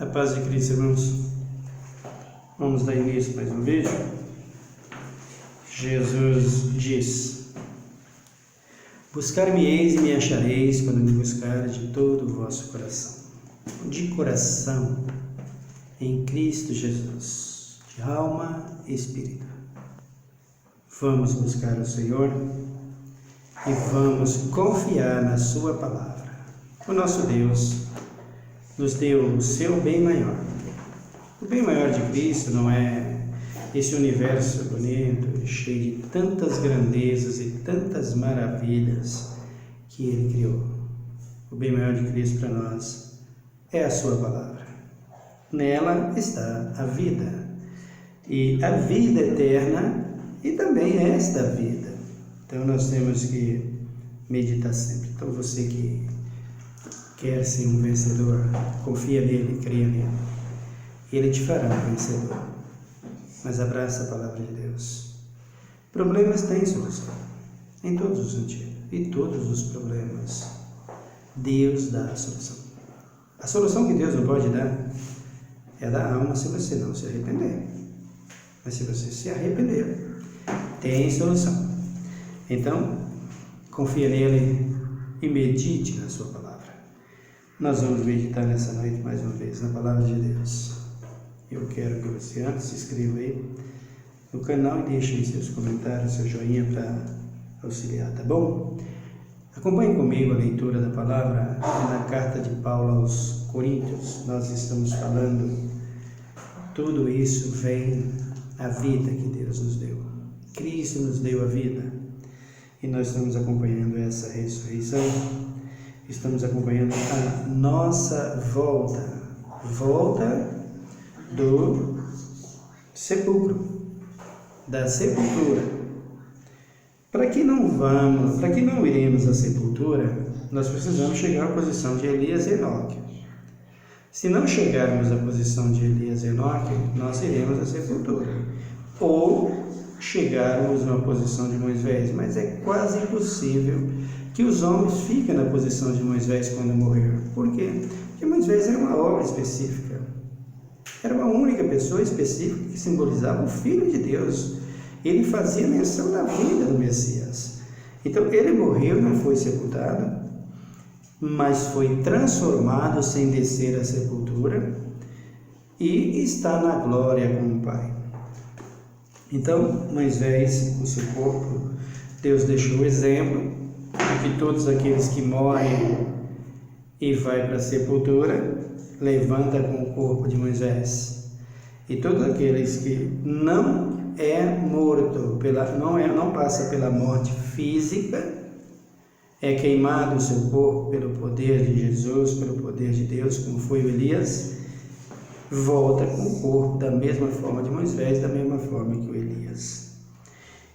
A paz de Cristo, irmãos. Vamos dar início a mais um vídeo. Jesus diz: Buscar-me-eis e me achareis quando me buscareis de todo o vosso coração. De coração, em Cristo Jesus, de alma e espírito. Vamos buscar o Senhor e vamos confiar na sua palavra. O nosso Deus nos deu o seu bem maior. O bem maior de Cristo não é esse universo bonito, cheio de tantas grandezas e tantas maravilhas que Ele criou. O bem maior de Cristo para nós é a sua palavra. Nela está a vida, e a vida eterna, e também esta vida. Então nós temos que meditar sempre. Então você que quer ser um vencedor, confia nele, creia nele. Ele te fará um vencedor. Mas abraça a palavra de Deus. Problemas têm solução, em todos os sentidos. E todos os problemas, Deus dá a solução. A solução que Deus não pode dar é da alma se você não se arrepender. Mas se você se arrepender, tem solução. Então, confia nele e medite na sua palavra. Nós vamos meditar nessa noite mais uma vez na palavra de Deus. Eu quero que você antes se inscreva aí no canal e deixe aí seus comentários, seu joinha para auxiliar, tá bom? Acompanhe comigo a leitura da palavra na carta de Paulo aos Coríntios. Nós estamos falando, tudo isso vem a vida que Deus nos deu. Cristo nos deu a vida e nós estamos acompanhando essa ressurreição. Estamos acompanhando a nossa volta do sepulcro, da sepultura. Para que não iremos à sepultura, nós precisamos chegar à posição de Elias e Enoque. Se não chegarmos à posição de Elias e Enoque, nós iremos à sepultura. Ou chegarmos na posição de Moisés, mas é quase impossível que os homens fiquem na posição de Moisés quando morrer. Por quê? Porque Moisés era uma obra específica. Era uma única pessoa específica que simbolizava o Filho de Deus. Ele fazia menção da vida do Messias. Então, ele morreu, não foi sepultado, mas foi transformado sem descer à sepultura e está na glória com o Pai. Então, Moisés, com seu corpo, Deus deixou o exemplo de que todos aqueles que morrem e vai para a sepultura, levanta com o corpo de Moisés. E todos aqueles que não é morto, não passa pela morte física, é queimado o seu corpo pelo poder de Jesus, pelo poder de Deus, como foi o Elias, volta com o corpo da mesma forma de Moisés, da mesma forma que o Elias.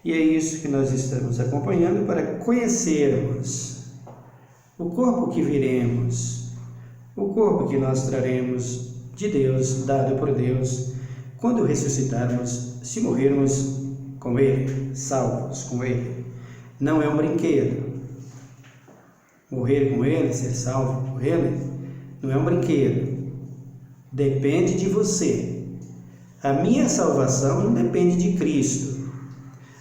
E é isso que nós estamos acompanhando para conhecermos o corpo que viremos, o corpo que nós traremos de Deus, dado por Deus, quando ressuscitarmos, se morrermos com Ele, salvos com Ele. Não é um brinquedo. Morrer com Ele, ser salvo por Ele, não é um brinquedo. Depende de você. A minha salvação não depende de Cristo.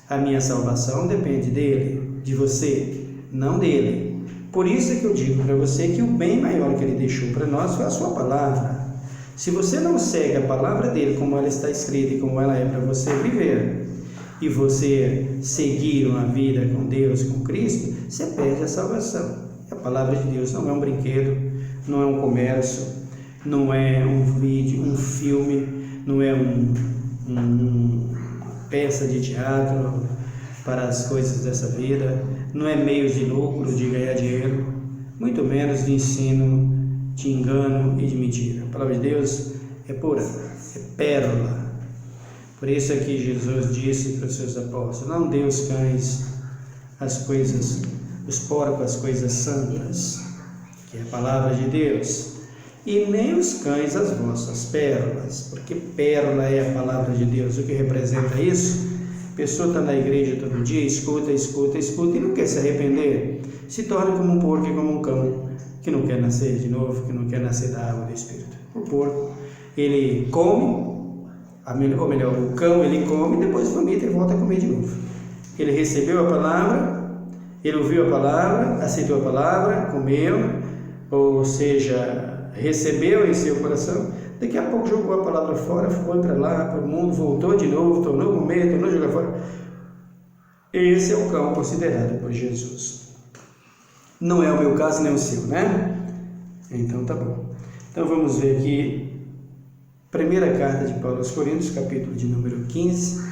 A minha salvação depende dele, de você, não dele. Por isso é que eu digo para você que o bem maior que ele deixou para nós foi a sua palavra. Se você não segue a palavra dele como ela está escrita e como ela é para você viver, e você seguir uma vida com Deus, com Cristo, você perde a salvação. A palavra de Deus não é um brinquedo, não é um comércio, não é um vídeo, um filme, não é uma peça de teatro para as coisas dessa vida, não é meio de lucro, de ganhar dinheiro, muito menos de ensino, de engano e de mentira. A palavra de Deus é pura, é pérola. Por isso é que Jesus disse para os seus apóstolos: não dê os cães as coisas, os porcos as coisas santas, que é a palavra de Deus, e nem os cães as vossas pérolas, porque pérola é a palavra de Deus. O que representa isso? A pessoa está na igreja todo dia, escuta e não quer se arrepender, se torna como um porco e como um cão, que não quer nascer de novo, que não quer nascer da água do Espírito. O porco, ele come, ou melhor, o cão ele come, depois vomita e volta a comer de novo. Ele recebeu a palavra, ele ouviu a palavra, aceitou a palavra, comeu, ou seja, recebeu em seu coração, daqui a pouco jogou a palavra fora, foi para lá, para o mundo, voltou de novo, tornou a comer, tornou a jogar fora. Esse é o cão considerado por Jesus. Não é o meu caso nem o seu, né? Então tá bom. Então vamos ver aqui, primeira carta de Paulo aos Coríntios, capítulo de número 15,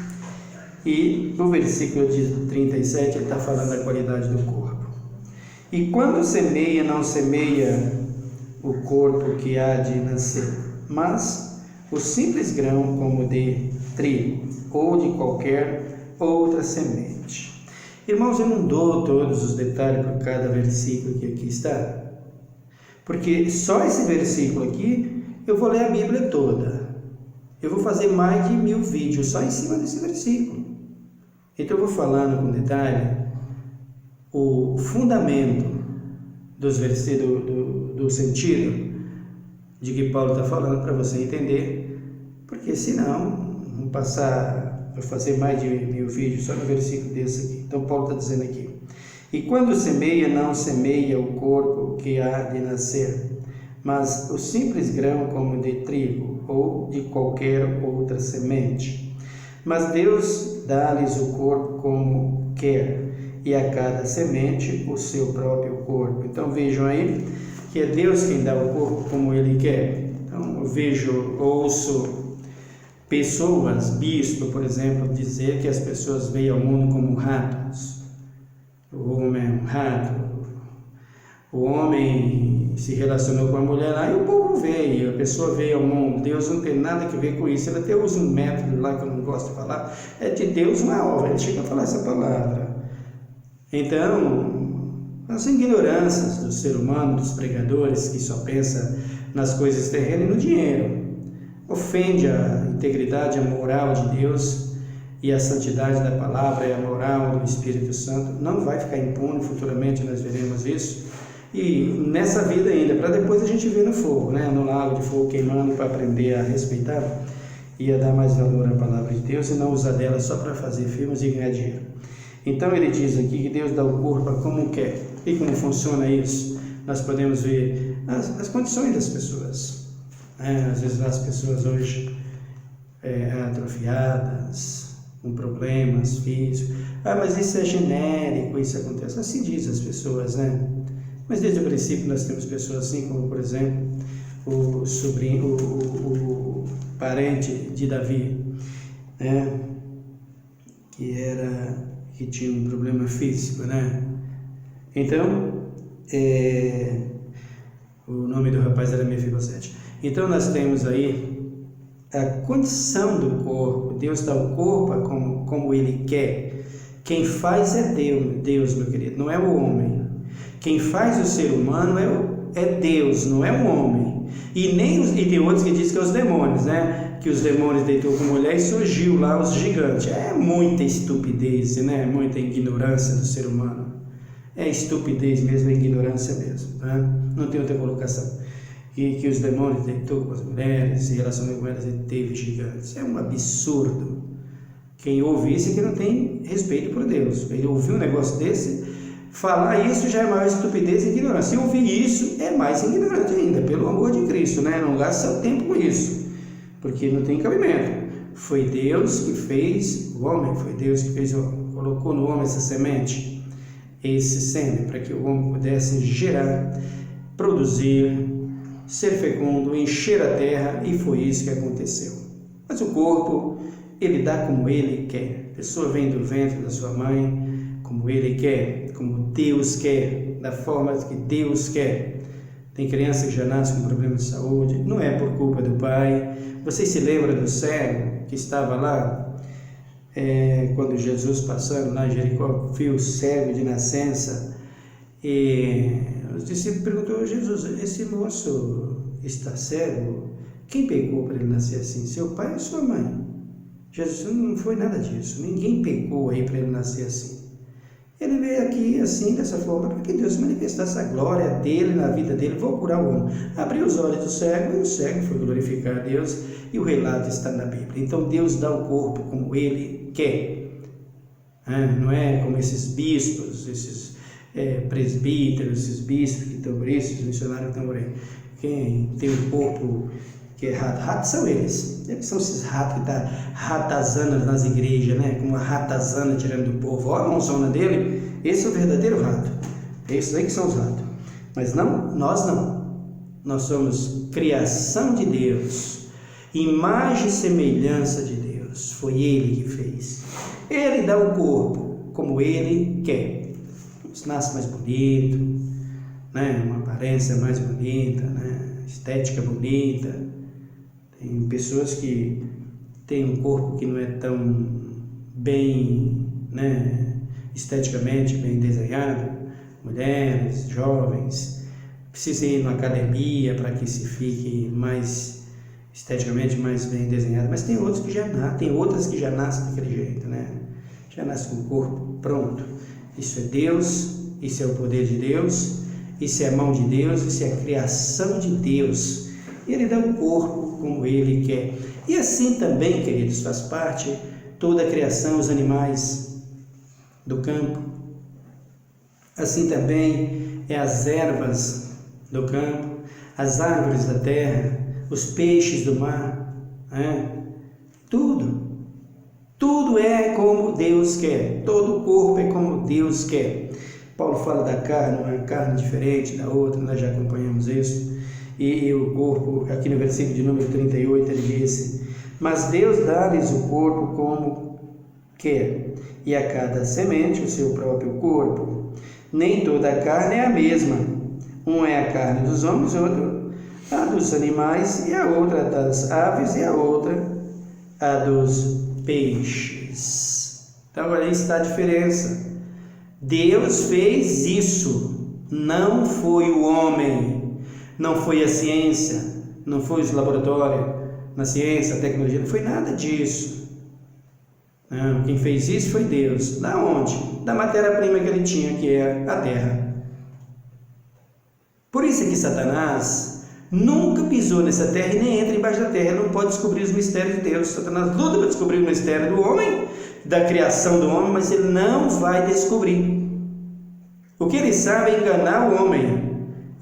e no versículo de 37 ele está falando da qualidade do corpo. E quando semeia, não semeia o corpo que há de nascer, mas o simples grão como de trigo, ou de qualquer outra semente. Irmãos, eu não dou todos os detalhes por cada versículo que aqui está, porque só esse versículo aqui, eu vou ler a Bíblia toda. Eu vou fazer mais de 1000 vídeos só em cima desse versículo. Então eu vou falando com detalhe o fundamento dos versículos, do sentido de que Paulo está falando, para você entender, porque senão vamos passar a fazer mais de 1000 vídeos só no versículo desse aqui. Então Paulo está dizendo aqui: e quando semeia, não semeia o corpo que há de nascer, mas o simples grão como de trigo ou de qualquer outra semente. Mas Deus dá-lhes o corpo como quer, e a cada semente o seu próprio corpo. Então vejam aí que é Deus quem dá o corpo como Ele quer. Então eu ouço pessoas, bispo, por exemplo, dizer que as pessoas veem ao mundo como ratos. O homem é um rato, o homem se relacionou com a mulher lá e o povo veio, a pessoa veio ao mundo. Deus não tem nada a ver com isso. Ele até usa um método lá que eu não gosto de falar, é de Deus uma obra, ele chega a falar essa palavra. Então, as ignorâncias do ser humano, dos pregadores que só pensam nas coisas terrenas e no dinheiro, ofende a integridade, a moral de Deus e a santidade da palavra e a moral do Espírito Santo. Não vai ficar impune, futuramente nós veremos isso. E nessa vida ainda, para depois a gente ver no fogo, né? No lago de fogo queimando, para aprender a respeitar e a dar mais valor à palavra de Deus e não usar dela só para fazer filmes e ganhar dinheiro. Então ele diz aqui que Deus dá o corpo como quer. E como funciona isso? Nós podemos ver as condições das pessoas. Às vezes as pessoas hoje atrofiadas, com problemas físicos. Mas isso é genérico, isso acontece. Assim diz as pessoas, né? Mas desde o princípio nós temos pessoas assim, como por exemplo o sobrinho, o parente de Davi, né? Que tinha um problema físico, né? Então, o nome do rapaz era Mefibosete. Então nós temos aí a condição do corpo. Deus dá o corpo como Ele quer. Quem faz é Deus, meu querido, não é o homem. Quem faz o ser humano é Deus, não é o homem. E tem outros que dizem que é os demônios, né? Que os demônios deitou com mulher e surgiu lá os gigantes. É muita estupidez, né? Muita ignorância do ser humano. É estupidez mesmo, é ignorância mesmo, tá? Não tem outra colocação. Que os demônios deitou com as mulheres, se relacionou com elas e teve gigantes. É um absurdo. Quem ouve isso é que não tem respeito por Deus. Ele ouviu um negócio desse, falar isso já é maior estupidez e ignorância. Se ouvir isso, é mais ignorante ainda, pelo amor de Cristo, né? Não gaste seu tempo com isso, porque não tem cabimento. Foi Deus que fez o homem, foi Deus que fez o homem, colocou no homem essa semente, esse sêmen, para que o homem pudesse gerar, produzir, ser fecundo, encher a terra, e foi isso que aconteceu. Mas o corpo, ele dá como ele quer. A pessoa vem do ventre da sua mãe como ele quer, como Deus quer, da forma que Deus quer. Tem criança que já nasce com problema de saúde, não é por culpa do pai. Vocês se lembram do cego que estava lá, quando Jesus passando lá em Jericó, viu o cego de nascença, e os discípulos perguntaram: Jesus, esse moço está cego? Quem pecou para ele nascer assim? Seu pai ou sua mãe? Jesus, não foi nada disso, ninguém pecou aí para ele nascer assim. Ele veio aqui assim, dessa forma, para que Deus manifestasse a glória dele na vida dele. Vou curar o homem. Abriu os olhos do cego e o cego foi glorificar a Deus, e o relato está na Bíblia. Então Deus dá o corpo como ele quer. Não é como esses bispos, esses presbíteros, esses bispos que estão por aí, esses missionários que estão por aí. Quem tem um corpo que é rato, ratos são eles. Eles são esses ratos que estão ratazana nas igrejas, né? Como uma ratazana tirando do povo. Olha a mãozona dele, esse é o verdadeiro rato. Esses aí que são os ratos. Mas não, nós não. Nós somos criação de Deus, imagem e semelhança de Deus. Foi Ele que fez. Ele dá o corpo como Ele quer. Uns nasce mais bonito, né? Uma aparência mais bonita, né? Estética bonita. Tem pessoas que têm um corpo que não é tão bem, né? Esteticamente bem desenhado. Mulheres, jovens, precisam ir numa academia para que se fique mais esteticamente mais bem desenhado, mas tem outros que já nascem, tem outras que já nascem daquele jeito, né? Já nascem com o corpo pronto. Isso é Deus, isso é o poder de Deus, isso é a mão de Deus, isso é a criação de Deus. Ele dá o corpo como Ele quer. E assim também, queridos, faz parte toda a criação, os animais do campo. Assim também é as ervas do campo, as árvores da terra, os peixes do mar, tudo é como Deus quer, todo o corpo é como Deus quer. Paulo fala da carne, uma carne diferente da outra, nós já acompanhamos isso, e o corpo, aqui no versículo de número 38, ele disse: mas Deus dá-lhes o corpo como quer, e a cada semente o seu próprio corpo. Nem toda a carne é a mesma, uma é a carne dos homens, outra a dos animais, e a outra das aves, e a outra a dos peixes. Então aí está a diferença. Deus fez isso, não foi o homem, não foi a ciência, não foi os laboratórios, na ciência, a tecnologia, não foi nada disso. Não, quem fez isso foi Deus. Da onde? Da matéria-prima que ele tinha, que é a terra. Por isso é que Satanás nunca pisou nessa terra e nem entra embaixo da terra. Ele não pode descobrir os mistérios de Deus. Satanás luta para descobrir o mistério do homem, da criação do homem, mas ele não vai descobrir. O que ele sabe é enganar o homem,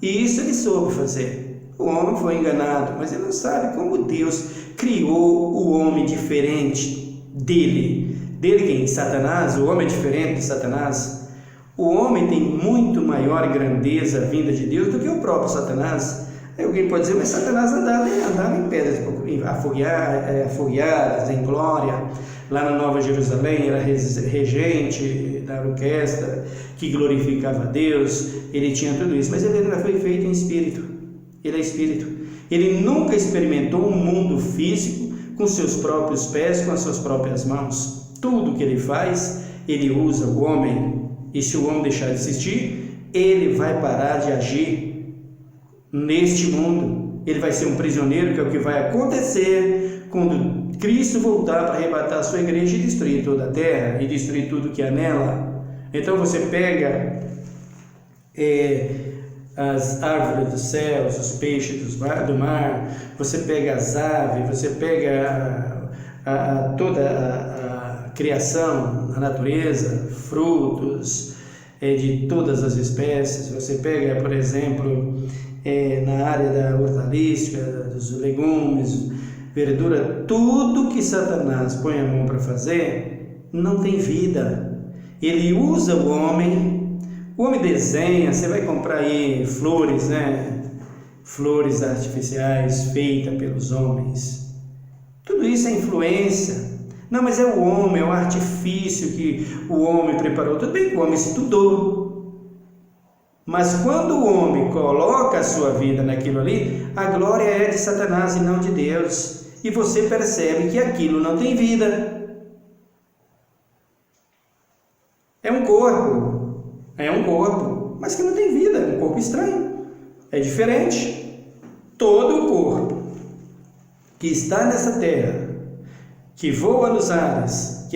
e isso ele soube fazer. O homem foi enganado, mas ele não sabe como Deus criou o homem diferente dele. Dele quem? Satanás. O homem é diferente de Satanás. O homem tem muito maior grandeza vinda de Deus do que o próprio Satanás. Aí alguém pode dizer, mas Satanás andava em pedras afogueadas, em glória. Lá na Nova Jerusalém, era regente da orquestra que glorificava a Deus. Ele tinha tudo isso, mas ele ainda foi feito em espírito. Ele é espírito. Ele nunca experimentou um mundo físico com seus próprios pés, com as suas próprias mãos. Tudo que ele faz, ele usa o homem. E se o homem deixar de existir, ele vai parar de agir neste mundo. Ele vai ser um prisioneiro, que é o que vai acontecer quando Cristo voltar para arrebatar a sua igreja e destruir toda a terra e destruir tudo que há nela. Então você pega as árvores dos céus, os peixes do mar, você pega as aves, você pega toda a criação, a natureza, frutos de todas as espécies. Você pega, por exemplo, na área da hortalística, dos legumes, verdura, tudo que Satanás põe a mão para fazer não tem vida. Ele usa o homem desenha, você vai comprar aí flores, né? Flores artificiais feitas pelos homens. Tudo isso é influência. Não, mas é o homem, é o artifício que o homem preparou. Tudo bem que o homem estudou. Mas quando o homem coloca a sua vida naquilo ali, a glória é de Satanás e não de Deus. E você percebe que aquilo não tem vida. É um corpo, mas que não tem vida, é um corpo estranho. É diferente. Todo o corpo que está nessa terra que voa nos ares,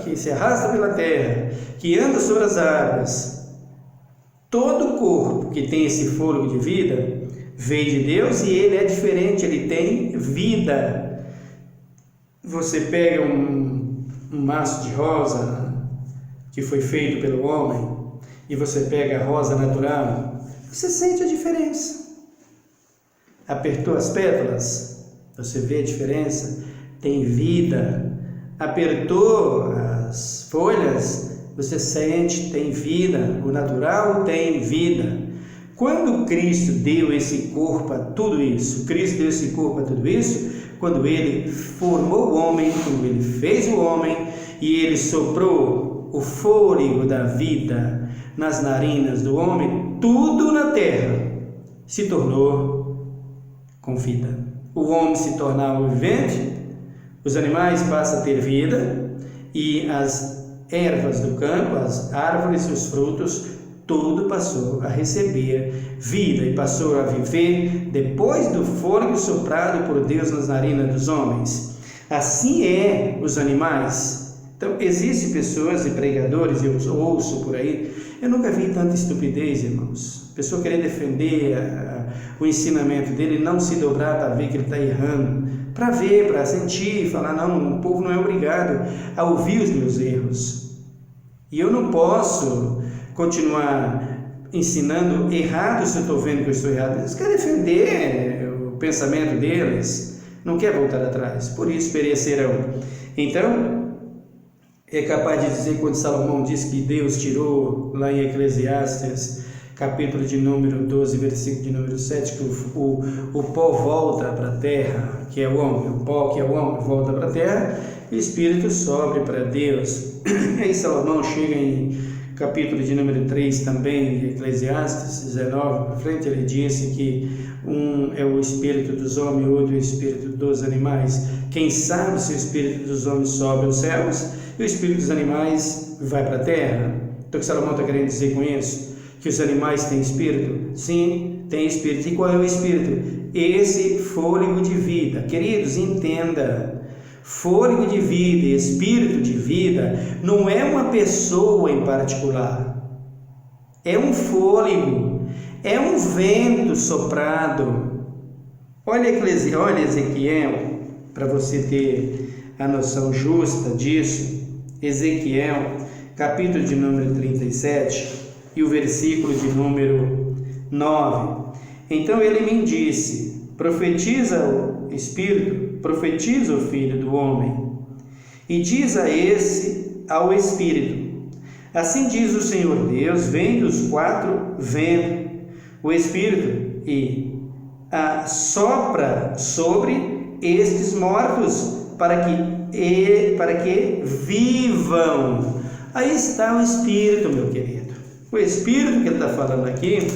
que se arrasta pela terra, que anda sobre as águas, todo corpo que tem esse fôlego de vida veio de Deus e ele é diferente, ele tem vida. Você pega um maço de rosa que foi feito pelo homem e você pega a rosa natural, você sente a diferença. Apertou as pétalas, você vê a diferença, tem vida. Apertou as folhas, você sente, tem vida. O natural tem vida. Quando Cristo deu esse corpo a tudo isso, Cristo deu esse corpo a tudo isso, quando Ele formou o homem, quando Ele fez o homem e Ele soprou o fôlego da vida nas narinas do homem, tudo na terra se tornou com vida. O homem se tornava vivente, os animais passam a ter vida e as ervas do campo, as árvores e os frutos, tudo passou a receber vida e passou a viver depois do fôlego soprado por Deus nas narinas dos homens. Assim é os animais. Então, existem pessoas e pregadores, eu ouço por aí, eu nunca vi tanta estupidez, irmãos. Pessoa querer defender o ensinamento dele, não se dobrar para ver que ele está errando, para ver, para sentir, falar, não, o povo não é obrigado a ouvir os meus erros. E eu não posso continuar ensinando errado se eu estou vendo que eu estou errado. Eles querem defender o pensamento deles, não quer voltar atrás, por isso perecerão. Então, é capaz de dizer, quando Salomão diz que Deus tirou, lá em Eclesiastes, capítulo de número 12, versículo de número 7, que o pó volta para a terra, que é o homem, o pó que é o homem volta para a terra, e o espírito sobe para Deus. E aí Salomão chega em capítulo de número 3 também, de Eclesiastes 19, para frente, ele disse que um é o espírito dos homens, outro é o espírito dos animais. Quem sabe se o espírito dos homens sobe aos céus e o espírito dos animais vai para a terra? Então o que Salomão está querendo dizer com isso? Que os animais têm espírito? Sim, tem espírito. E qual é o espírito? Esse fôlego de vida. Queridos, entenda. Fôlego de vida, espírito de vida, não é uma pessoa em particular. É um fôlego, é um vento soprado. Olha Ezequiel, para você ter a noção justa disso. Ezequiel, capítulo de número 37 e o versículo de número 9. Então ele me disse: profetiza o Espírito, profetiza o Filho do Homem, e diz a esse ao Espírito: assim diz o Senhor Deus, vem dos quatro ventos, o Espírito, e sopra sobre estes mortos, para que vivam. Aí está o Espírito, meu querido. O Espírito que ele está falando aqui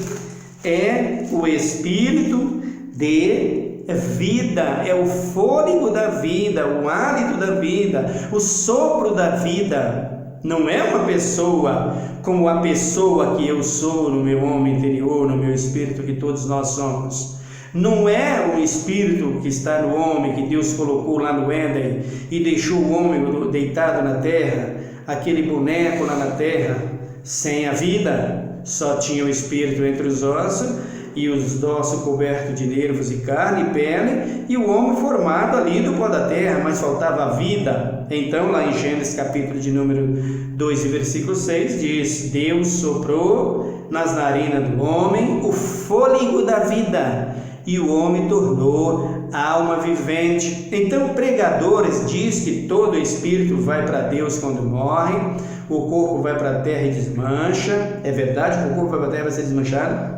é o Espírito de vida, é o fôlego da vida, o hálito da vida, o sopro da vida. Não é uma pessoa como a pessoa que eu sou no meu homem interior, no meu espírito, que todos nós somos. Não é um espírito que está no homem, que Deus colocou lá no Éden e deixou o homem deitado na terra, aquele boneco lá na terra, sem a vida, só tinha o espírito entre os ossos, e os ossos cobertos de nervos e carne e pele, e o homem formado ali do pó da terra, mas faltava a vida. Então, lá em Gênesis capítulo de número 2 e versículo 6, diz: Deus soprou nas narinas do homem o fôlego da vida, e o homem tornou alma vivente. Então, pregadores diz que todo espírito vai para Deus quando morre, o corpo vai para a terra e desmancha. É verdade que o corpo vai para a terra e vai ser desmanchado?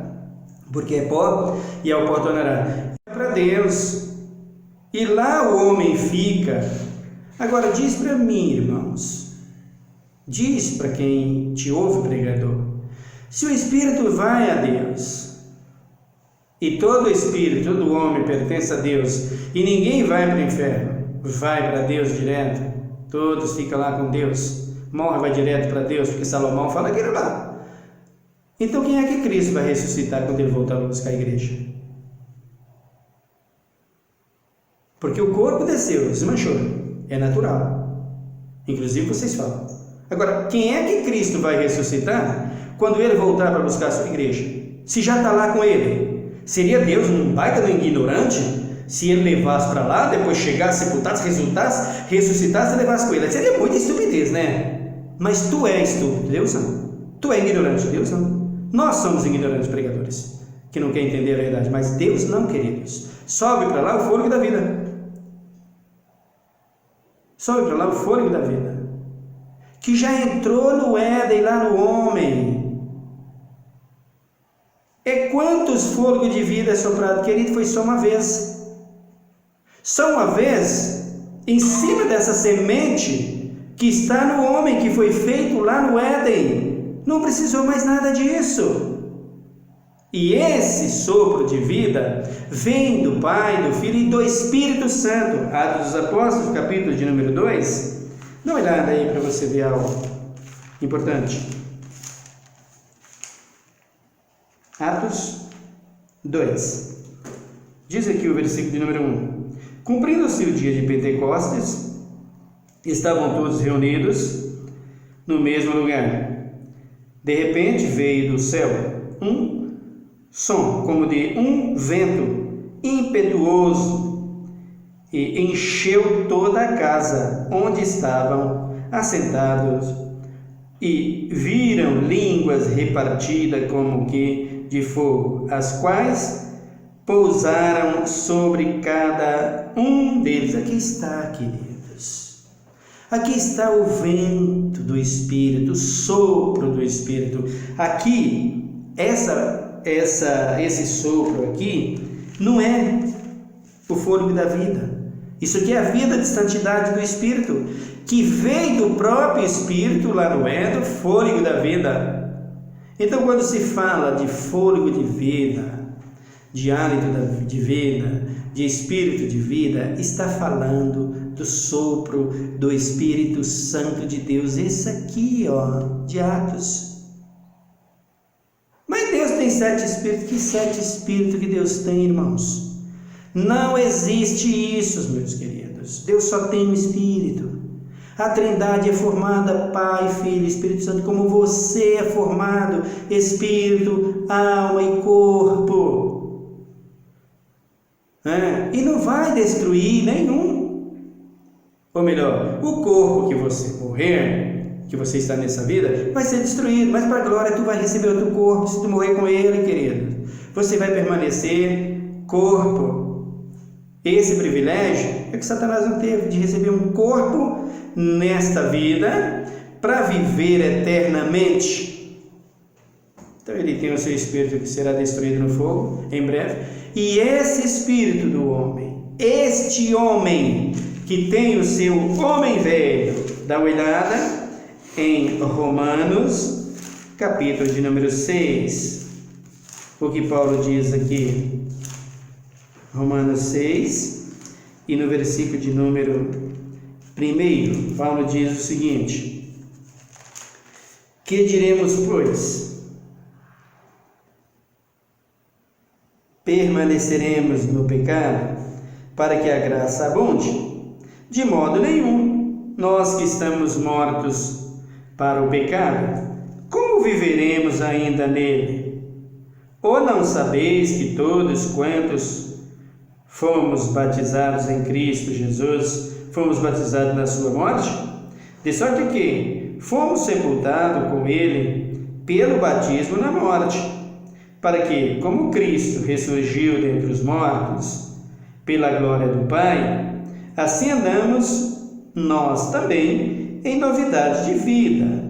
Porque é pó, e ao pó tornará. É para Deus. E lá o homem fica. Agora diz para mim, irmãos, diz para quem te ouve, pregador, se o espírito vai a Deus, e todo espírito, todo homem pertence a Deus, e ninguém vai para o inferno, vai para Deus direto, todos ficam lá com Deus, morre, vai direto para Deus, porque Salomão fala aquilo lá. Então quem é que Cristo vai ressuscitar quando ele voltar para buscar a igreja? Porque o corpo desceu, desmanchou. é natural. Inclusive vocês falam. Agora, quem é que Cristo vai ressuscitar quando Ele voltar para buscar a sua igreja? Se já está lá com Ele. Seria Deus um baita do ignorante se Ele levasse para lá, depois chegasse, sepultasse, ressuscitasse e levasse com Ele? Seria muita estupidez, né? Mas tu é estúpido, Deus não. Tu é ignorante, Deus não. Nós somos ignorantes pregadores, que não quer entender a verdade, mas Deus não, queridos. Sobe para lá o fôlego da vida. Sobe para lá o fôlego da vida, que já entrou no Éden, lá no homem. E quantos fôlegos de vida é soprado, querido? Foi só uma vez. Só uma vez, em cima dessa semente que está no homem, que foi feito lá no Éden. Não precisou mais nada disso. E esse sopro de vida vem do Pai, do Filho e do Espírito Santo. Atos dos Apóstolos, capítulo de número 2. Dá uma olhada aí para você ver algo importante. Atos 2. Diz aqui o versículo de número 1. Cumprindo-se o dia de Pentecostes, estavam todos reunidos no mesmo lugar. De repente veio do céu um som como de um vento impetuoso e encheu toda a casa onde estavam assentados, e viram línguas repartidas como que de fogo, as quais pousaram sobre cada um deles. Aqui está, queridos. Aqui está o vento do Espírito, o sopro do Espírito. Aqui, esse sopro aqui não é o fôlego da vida. Isso aqui é a vida de santidade do Espírito, que vem do próprio Espírito lá no Éden, o fôlego da vida. Então, quando se fala de fôlego de vida, de hálito de vida, de espírito de vida, está falando do sopro do Espírito Santo de Deus. Esse aqui, de Atos. Mas Deus tem 7 espíritos. Que 7 espíritos que Deus tem, irmãos? Não existe isso, meus queridos. Deus só tem um Espírito. A Trindade é formada Pai, Filho e Espírito Santo, como você é formado Espírito, alma e corpo. E não vai destruir nenhum. Ou melhor, o corpo que você morrer, que você está nessa vida, vai ser destruído, mas para a glória tu vai receber outro corpo. Se tu morrer com ele, querido, você vai permanecer corpo. Esse privilégio é que Satanás não teve, de receber um corpo nesta vida para viver eternamente. Então ele tem o seu espírito que será destruído no fogo em breve. E esse espírito do homem, este homem que tem o seu homem velho, dá uma olhada em Romanos, capítulo de número 6, o que Paulo diz aqui. Romanos 6, e no versículo de número 1, Paulo diz o seguinte: que diremos, pois? Permaneceremos no pecado para que a graça abunde? De modo nenhum. Nós que estamos mortos para o pecado, como viveremos ainda nele? Ou não sabeis que todos quantos fomos batizados em Cristo Jesus, fomos batizados na sua morte? De sorte que fomos sepultados com ele pelo batismo na morte, para que, como Cristo ressurgiu dentre os mortos, pela glória do Pai, assim andamos nós também em novidade de vida.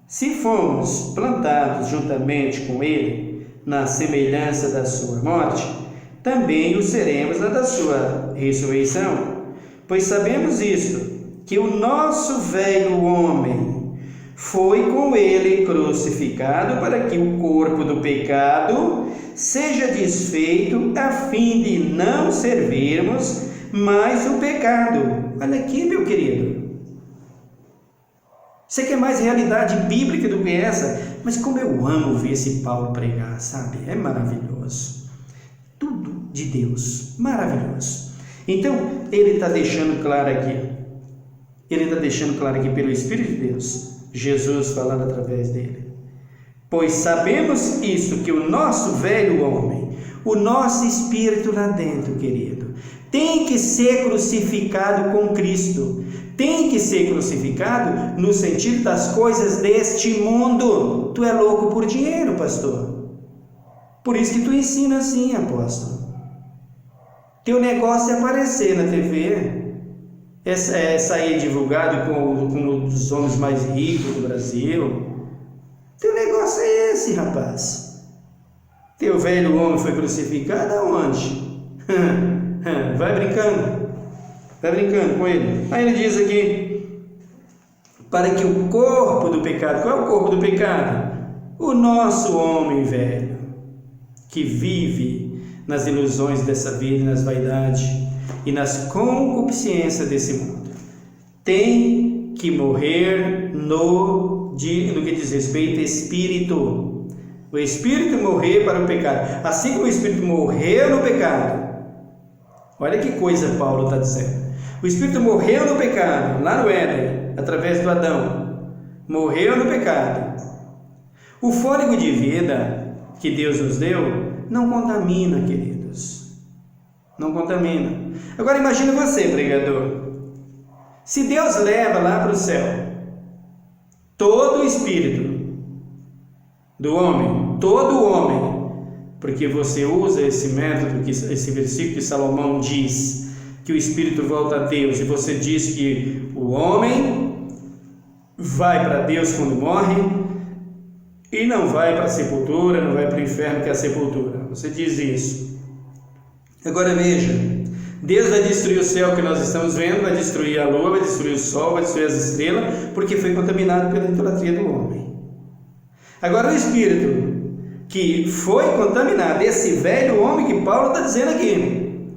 Se fomos plantados juntamente com Ele na semelhança da sua morte, também o seremos na da sua ressurreição. Pois sabemos isto, que o nosso velho homem foi com ele crucificado para que o corpo do pecado seja desfeito, a fim de não servirmos mais o pecado. Olha aqui, meu querido. Você quer mais realidade bíblica do que essa? Mas como eu amo ver esse Paulo pregar, sabe? É maravilhoso. Tudo de Deus, maravilhoso. Então, ele está deixando claro aqui Ele está deixando claro aqui pelo Espírito de Deus, Jesus falando através dele. Pois sabemos isso, que o nosso velho homem, o nosso espírito lá dentro, querido, tem que ser crucificado com Cristo. Tem que ser crucificado no sentido das coisas deste mundo. Tu é louco por dinheiro, pastor. Por isso que tu ensina assim, apóstolo. Teu negócio é aparecer na TV, é sair divulgado com os homens mais ricos do Brasil. Teu negócio é esse, rapaz. Teu velho homem foi crucificado aonde? Vai brincando com ele. Aí ele diz aqui, para que o corpo do pecado, qual é o corpo do pecado? O nosso homem velho, que vive nas ilusões dessa vida, nas vaidades e nas concupiscências desse mundo, tem que morrer no que diz respeito ao espírito. O espírito morrer para o pecado, assim como o espírito morreu no pecado. Olha que coisa Paulo está dizendo. O espírito morreu no pecado, lá no Éden, através do Adão. Morreu no pecado. O fôlego de vida que Deus nos deu não contamina, queridos. Não contamina. Agora imagine você, pregador. Se Deus leva lá para o céu todo o espírito do homem, todo o homem, porque você usa esse método, esse versículo que Salomão diz, que o espírito volta a Deus, e você diz que o homem vai para Deus quando morre, e não vai para a sepultura, não vai para o inferno, que é a sepultura. Você diz isso. Agora veja, Deus vai destruir o céu que nós estamos vendo, vai destruir a lua, vai destruir o sol, vai destruir as estrelas, porque foi contaminado pela idolatria do homem. Agora o espírito que foi contaminado, esse velho homem que Paulo está dizendo aqui,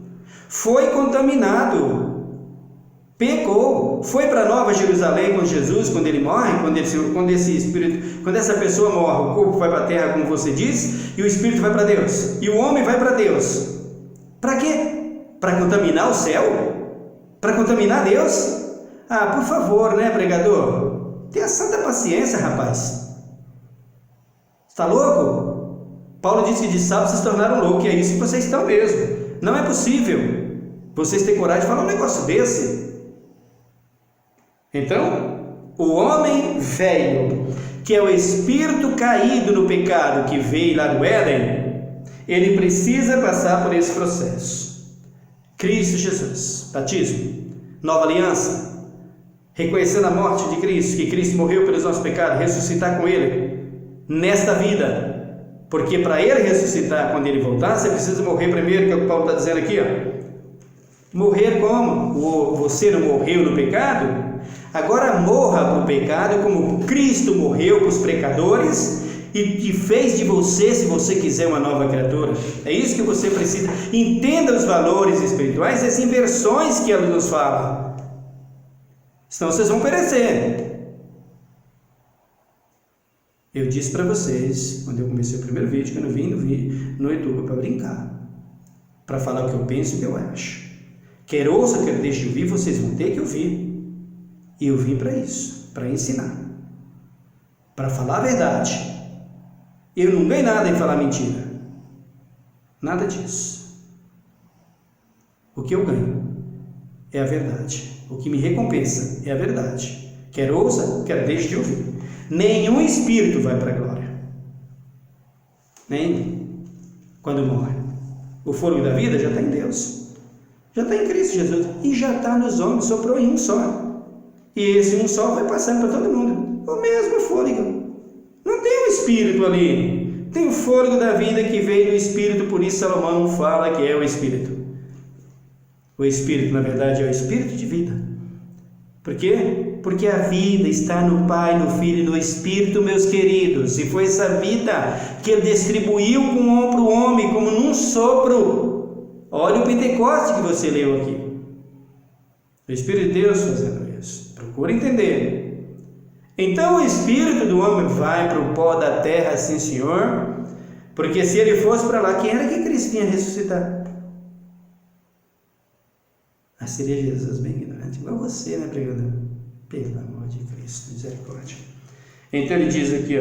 foi contaminado, pecou, foi para Nova Jerusalém com Jesus quando ele morre, quando essa pessoa morre, o corpo vai para a terra, como você diz, e o espírito vai para Deus, e o homem vai para Deus. Para quê? Para contaminar o céu? Para contaminar Deus? Ah, por favor, né, pregador? Tenha santa paciência, rapaz. Está louco? Paulo disse que de sábado vocês se tornaram loucos, e é isso que vocês estão mesmo. Não é possível vocês terem coragem de falar um negócio desse. Então, o homem velho, que é o espírito caído no pecado que veio lá do Éden, ele precisa passar por esse processo. Cristo Jesus, batismo, nova aliança, reconhecendo a morte de Cristo, que Cristo morreu pelos nossos pecados, ressuscitar com Ele nesta vida. Porque para ele ressuscitar quando ele voltar, você precisa morrer primeiro, que é o que Paulo está dizendo aqui, ó. Morrer como? Você não morreu no pecado? Agora morra para o pecado como Cristo morreu para os pecadores e fez de você, se você quiser, uma nova criatura. É isso que você precisa. Entenda os valores espirituais, as inversões que ela nos fala. Senão vocês vão perecer. Eu disse para vocês, quando eu comecei o primeiro vídeo, que eu não vim no YouTube para brincar, para falar o que eu penso e o que eu acho. Quer ouça, quer deixe de ouvir, vocês vão ter que ouvir. E eu vim para isso, para ensinar, para falar a verdade. Eu não ganho nada em falar mentira. Nada disso. O que eu ganho é a verdade. O que me recompensa é a verdade. Quer ouça, quer deixe de ouvir. Nenhum espírito vai para a glória. Nem quando morre. O fôlego da vida já está em Deus. Já está em Cristo Jesus. E já está nos homens, soprou em um só. E esse um só vai passando para todo mundo. O mesmo fôlego. Não tem um espírito ali. Tem o fôlego da vida que veio do espírito, por isso Salomão fala que é o espírito. O espírito, na verdade, é o espírito de vida. Por quê? Porque a vida está no Pai, no Filho e no Espírito, meus queridos. E foi essa vida que Ele distribuiu para o homem, como num sopro. Olha o Pentecoste que você leu aqui. O Espírito de Deus fazendo isso. Procura entender. Então o Espírito do homem vai para o pó da terra, sim senhor. Porque se ele fosse para lá, quem era que Cristo tinha ressuscitado? Ah, seria Jesus bem ignorante, igual você, né, pregador? Pelo amor de Cristo, misericórdia. Então ele diz aqui,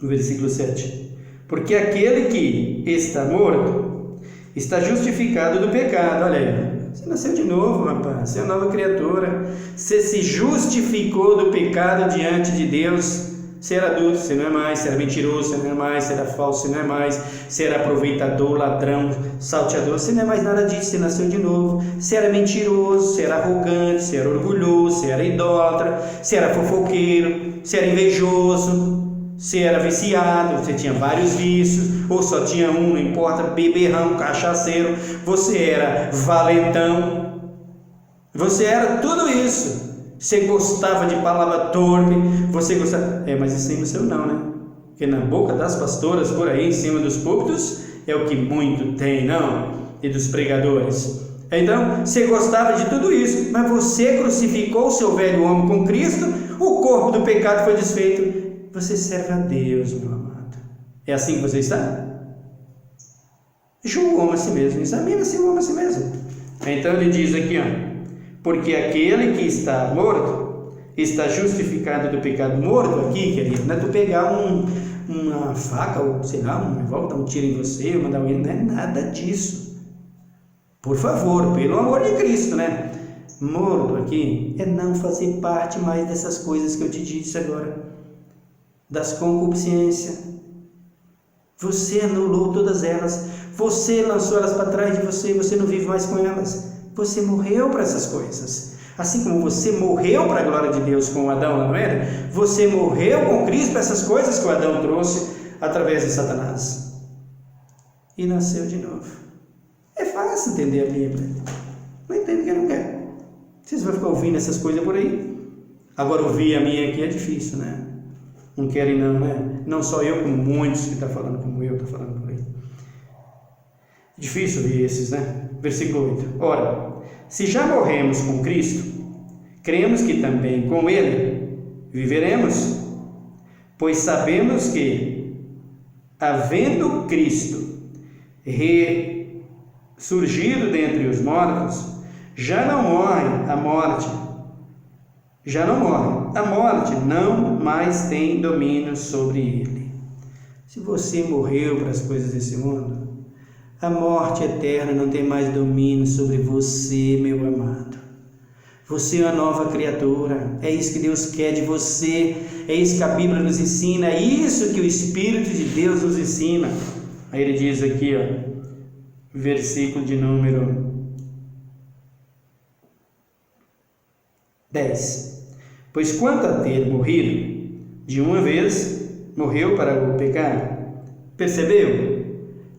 no versículo 7, porque aquele que está morto está justificado do pecado. Olha aí, você nasceu de novo, rapaz, você é uma nova criatura, você se justificou do pecado diante de Deus. Você era adulto, você não é mais, você era mentiroso, você não é mais, você era falso, você não é mais, você era aproveitador, ladrão, salteador, você não é mais nada disso, você nasceu de novo. Você era mentiroso, você era arrogante, você era orgulhoso, você era idólatra, você era fofoqueiro, você era invejoso, você era viciado, você tinha vários vícios, ou só tinha um, não importa, beberrão, cachaceiro, você era valentão, você era tudo isso. Você gostava de palavra torpe, você gostava... mas isso aí no seu não, né? Porque na boca das pastoras, por aí, em cima dos púlpitos, é o que muito tem, não? E dos pregadores. Então, você gostava de tudo isso, mas você crucificou o seu velho homem com Cristo, o corpo do pecado foi desfeito. Você serve a Deus, meu amado. É assim que você está? Julga o homem a si mesmo, examina-se o homem a si mesmo. Então ele diz aqui, porque aquele que está morto está justificado do pecado. Morto aqui, querido, não é tu pegar uma faca ou sei lá, um revólver, dar um tiro em você, mandar alguém, não é nada disso. Por favor, pelo amor de Cristo, né? Morto aqui é não fazer parte mais dessas coisas que eu te disse agora, das concupiscências. Você anulou todas elas, você lançou elas para trás de você, você não vive mais com elas. Você morreu para essas coisas. Assim como você morreu para a glória de Deus com Adão lá no Éden, você morreu com Cristo para essas coisas que o Adão trouxe através de Satanás. E nasceu de novo. É fácil entender a Bíblia. Não entende quem não quer. Vocês vão ficar ouvindo essas coisas por aí. Agora ouvir a minha aqui é difícil, né? Não querem não, né? Não só eu, como muitos que estão falando como eu, estão falando por aí. Difícil ouvir esses, né? Versículo 8. Ora, se já morremos com Cristo, cremos que também com Ele viveremos, pois sabemos que, havendo Cristo ressurgido dentre os mortos, já não morre, a morte não mais tem domínio sobre ele. Se você morreu para as coisas desse mundo, a morte eterna não tem mais domínio sobre você, meu amado. Você é uma nova criatura, é isso que Deus quer de você, é isso que a Bíblia nos ensina, é isso que o Espírito de Deus nos ensina. Aí ele diz aqui, versículo de número 10. Pois quanto a ter morrido, de uma vez morreu para o pecado. Percebeu?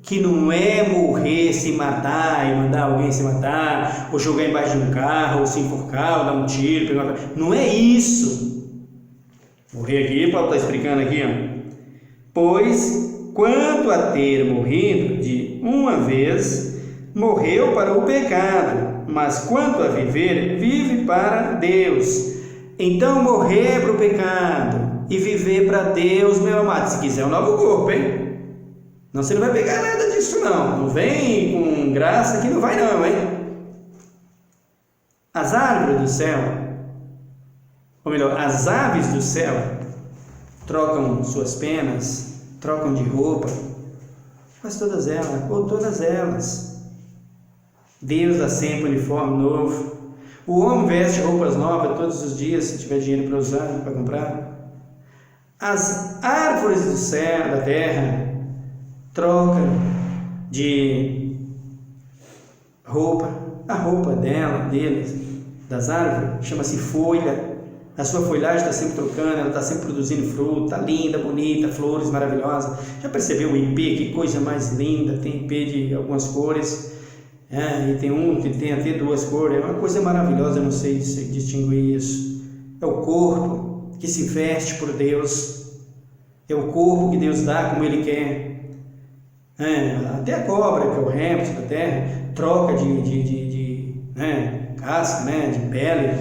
Que não é morrer, se matar e mandar alguém se matar, ou jogar embaixo de um carro, ou se enforcar, ou dar um tiro, pegar... Não é isso. Morrer aqui, Paulo está explicando aqui, Pois, quanto a ter morrido de uma vez, morreu para o pecado, mas quanto a viver, vive para Deus. Então, morrer para o pecado e viver para Deus, meu amado, se quiser um novo corpo, hein? Não, você não vai pegar nada disso não. Não vem com graça que não vai não, hein? As árvores do céu, ou melhor, as aves do céu, trocam suas penas, trocam de roupa, mas todas elas. Deus dá sempre um uniforme novo. O homem veste roupas novas todos os dias, se tiver dinheiro para usar, para comprar. As árvores do céu, da terra, trocam de roupa. A roupa deles, das árvores, chama-se folha. A sua folhagem está sempre trocando, ela está sempre produzindo fruta, linda, bonita, flores maravilhosas. Já percebeu o ipê? Que coisa mais linda! Tem ipê de algumas cores, e tem um que tem até duas cores. É uma coisa maravilhosa, eu não sei se distinguir isso. É o corpo que se veste por Deus, é o corpo que Deus dá como Ele quer. Até a cobra, que é o réptil da terra, troca de casca, de pele.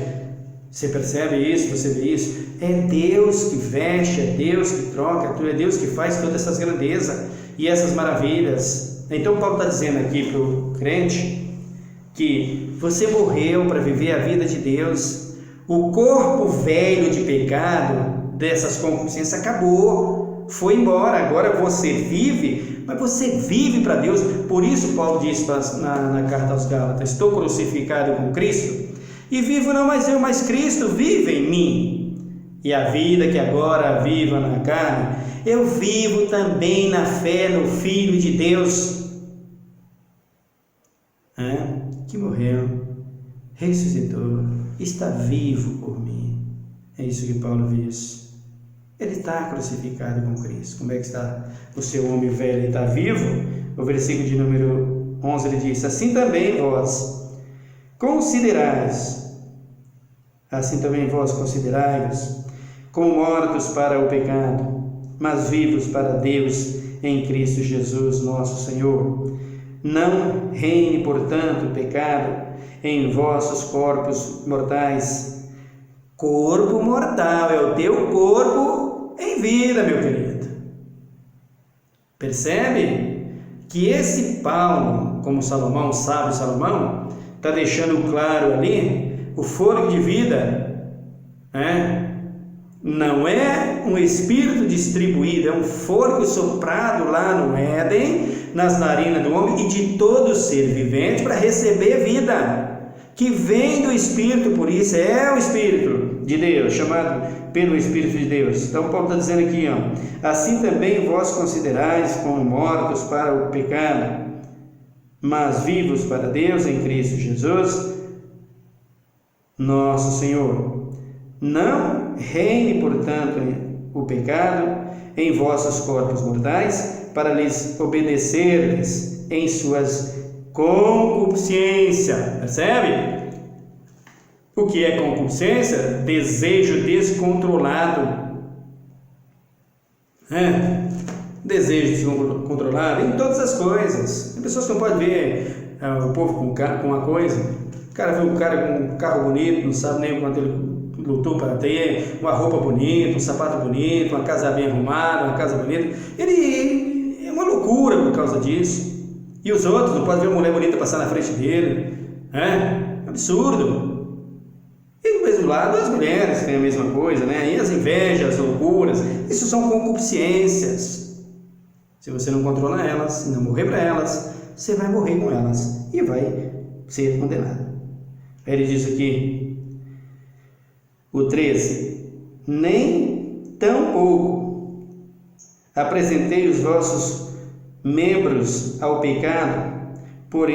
Você percebe isso? Você vê isso? É Deus que veste, é Deus que troca, é Deus que faz todas essas grandezas e essas maravilhas. Então Paulo está dizendo aqui para o crente que você morreu para viver a vida de Deus, O corpo velho de pecado, dessas concupiscências, acabou, foi embora. Agora você vive, mas você vive para Deus. Por isso Paulo diz na carta aos Gálatas: estou crucificado com Cristo, e vivo não mais eu, mas Cristo vive em mim. E a vida que agora vivo na carne, eu vivo também na fé no Filho de Deus, que morreu, ressuscitou, está vivo por mim. É isso que Paulo diz. Ele está crucificado com Cristo. Como é que está o seu homem velho? Ele está vivo? O versículo de número 11 ele diz: assim também vós considerais como mortos para o pecado, mas vivos para Deus em Cristo Jesus nosso Senhor. Não reine, portanto, o pecado em vossos corpos mortais. Corpo mortal é o teu corpo em vida, meu querido. Percebe que esse Paulo, como Salomão, o sábio Salomão, está deixando claro ali, o fôlego de vida, não é um espírito distribuído, é um fôlego soprado lá no Éden, nas narinas do homem e de todo ser vivente, para receber vida, que vem do Espírito. Por isso é o Espírito de Deus, chamado pelo Espírito de Deus. Então Paulo está dizendo aqui, assim também vós considerais como mortos para o pecado, mas vivos para Deus em Cristo Jesus nosso Senhor. Não reine, portanto, o pecado em vossos corpos mortais, para lhes obedecerdes em suas concupiscências. Percebe? O que é concupiscência? Desejo descontrolado. Desejo descontrolado em todas as coisas. Tem pessoas que não podem ver o povo com uma coisa. O cara vê um cara com um carro bonito, não sabe nem o quanto ele lutou para ter, uma roupa bonita, um sapato bonito, uma casa bem arrumada, uma casa bonita. Ele é uma loucura por causa disso. E os outros não podem ver uma mulher bonita passar na frente dele. Absurdo. E do mesmo lado as mulheres têm a mesma coisa, E as invejas, as loucuras, isso são concupiscências. Se você não controlar elas, não morrer para elas, você vai morrer com elas e vai ser condenado. Ele diz aqui, o 13: nem tampouco apresentei os vossos membros ao pecado por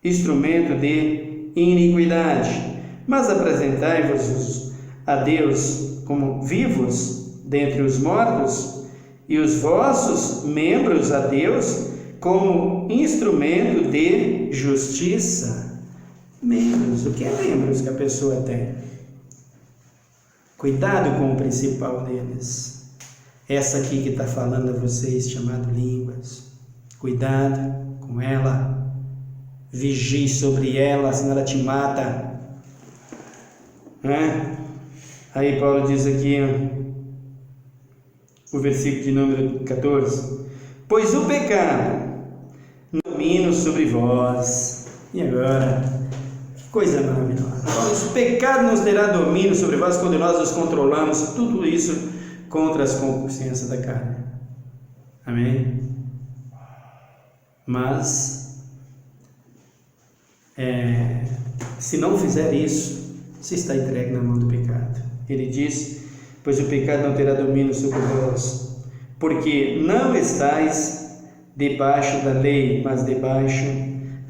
instrumento de iniquidade, mas apresentai-vos a Deus como vivos dentre os mortos, e os vossos membros a Deus como instrumento de justiça. Membros, o que é membros que a pessoa tem? Cuidado com o principal deles. Essa aqui que está falando a vocês, chamado línguas. Cuidado com ela. Vigie sobre ela, senão ela te mata. Aí Paulo diz aqui, o versículo de número 14: pois o pecado domina sobre vós. E agora? Coisa maravilhosa. O pecado nos terá domínio sobre vós quando nós nos controlamos, tudo isso contra as concupiscências da carne. Amém? Mas, se não fizer isso, você está entregue na mão do pecado. Ele diz: pois o pecado não terá domínio sobre vós, porque não estáis debaixo da lei, mas debaixo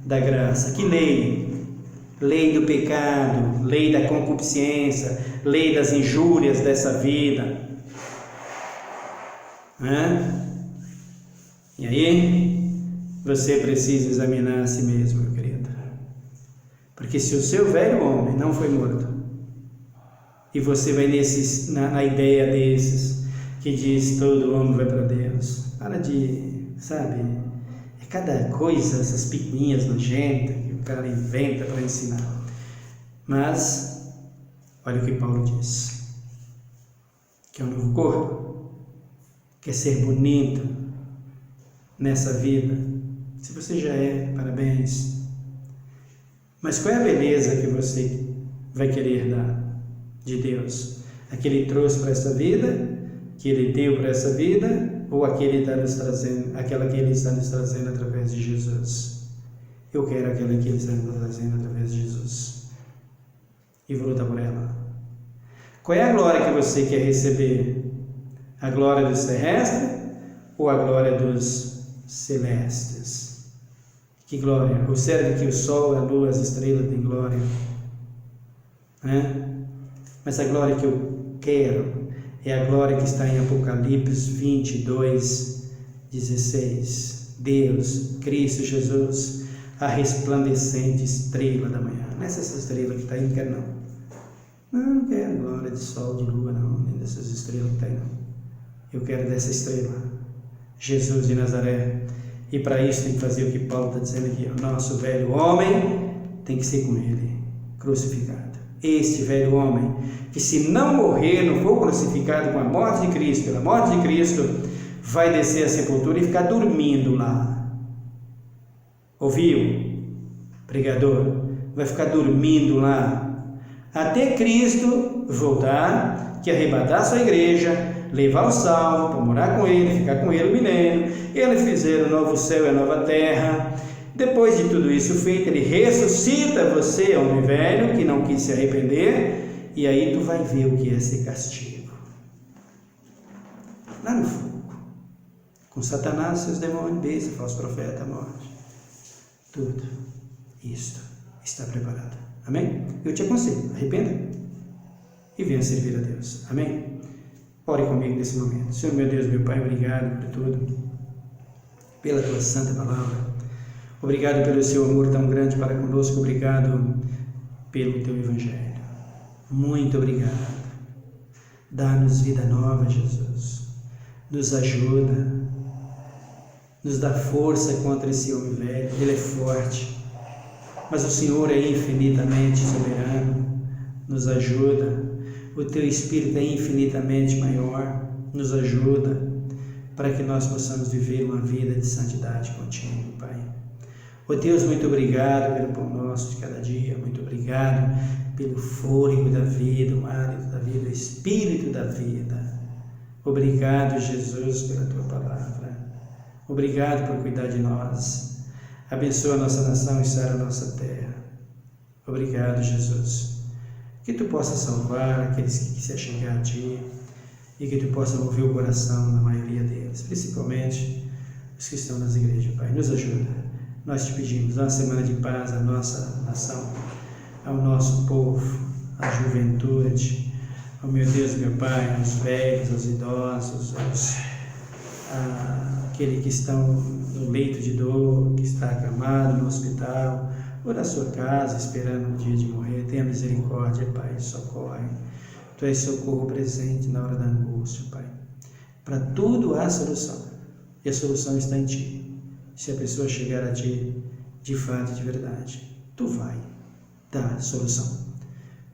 da graça. Que lei? Lei do pecado, lei da concupiscência, lei das injúrias dessa vida. E aí, você precisa examinar a si mesmo, meu querido. Porque se o seu velho homem não foi morto, e você vai na ideia desses, que diz todo homem vai para Deus, para de, é cada coisa, essas picuinhas nojentas que o cara inventa para ensinar. Mas, olha o que Paulo diz, que é um novo corpo, quer ser bonito nessa vida. Se você já é, parabéns. Mas qual é a beleza que você vai querer herdar de Deus? A que Ele trouxe para esta vida, que Ele deu para essa vida, ou aquela que Ele está nos trazendo através de Jesus? Eu quero aquela que Ele está nos trazendo através de Jesus. E vou lutar por ela. Qual é a glória que você quer receber? A glória dos terrestres ou a glória dos celestes? Que glória? Observe que o sol, a lua, as estrelas têm glória. Mas a glória que eu quero é a glória que está em Apocalipse 22, 16. Deus, Cristo Jesus, a resplandecente estrela da manhã. Não é essa estrela que está aí, não quero não. Não quero glória de sol, de lua, não, nem dessas estrelas que está aí, não. Eu quero dessa estrela, Jesus de Nazaré. E para isso tem que fazer o que Paulo está dizendo aqui. O nosso velho homem tem que ser com ele, crucificado. Este velho homem, que se não morrer, não for crucificado com a morte de Cristo, pela morte de Cristo, vai descer à sepultura e ficar dormindo lá. Ouviu, pregador? Vai ficar dormindo lá, até Cristo voltar, que arrebatar sua igreja, levar o salvo para morar com ele, ficar com ele o milênio, ele fizer o novo céu e a nova terra. Depois de tudo isso feito, ele ressuscita você, homem velho, que não quis se arrepender, e aí tu vai ver o que é ser castigo. Lá no fogo, com Satanás, seus demônios, besta, falso profeta, morte. Tudo isto está preparado. Amém? Eu te aconselho, arrependa e venha servir a Deus. Amém? Ore comigo nesse momento. Senhor, meu Deus, meu Pai, obrigado por tudo, pela Tua santa palavra. Obrigado pelo Seu amor tão grande para conosco. Obrigado pelo Teu Evangelho. Muito obrigado. Dá-nos vida nova, Jesus. Nos ajuda. Nos dá força contra esse homem velho. Ele é forte, mas o Senhor é infinitamente soberano. Nos ajuda. O Teu Espírito é infinitamente maior. Nos ajuda para que nós possamos viver uma vida de santidade contigo, Pai. Ó Deus, muito obrigado pelo pão nosso de cada dia. Muito obrigado pelo fôlego da vida, o hálito da vida, o Espírito da vida. Obrigado, Jesus, pela Tua palavra. Obrigado por cuidar de nós. Abençoa a nossa nação e sara a nossa terra. Obrigado, Jesus. Que Tu possa salvar aqueles que se achegar a Ti e que Tu possa mover o coração da maioria deles, principalmente os que estão nas igrejas, Pai. Nos ajuda. Nós Te pedimos uma semana de paz à nossa nação, ao nosso povo, à juventude, ao meu Deus, meu Pai, aos velhos, aos idosos, aqueles que estão no leito de dor, que está acamado no hospital, ou na sua casa, esperando o dia de morrer. Tenha misericórdia, Pai, socorre. Tu és socorro presente na hora da angústia, Pai. Para tudo há solução, e a solução está em Ti. Se a pessoa chegar a Ti, de fato, de verdade, Tu vai dar solução.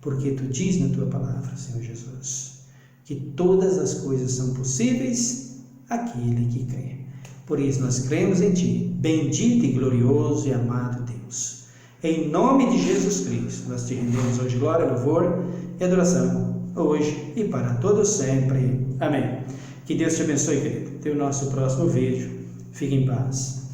Porque Tu diz na Tua palavra, Senhor Jesus, que todas as coisas são possíveis àquele que crê. Por isso nós cremos em Ti, bendito e glorioso e amado Deus. Em nome de Jesus Cristo, nós Te rendemos hoje glória, louvor e adoração, hoje e para todos sempre. Amém. Que Deus te abençoe, querido. Até o nosso próximo vídeo. Fique em paz.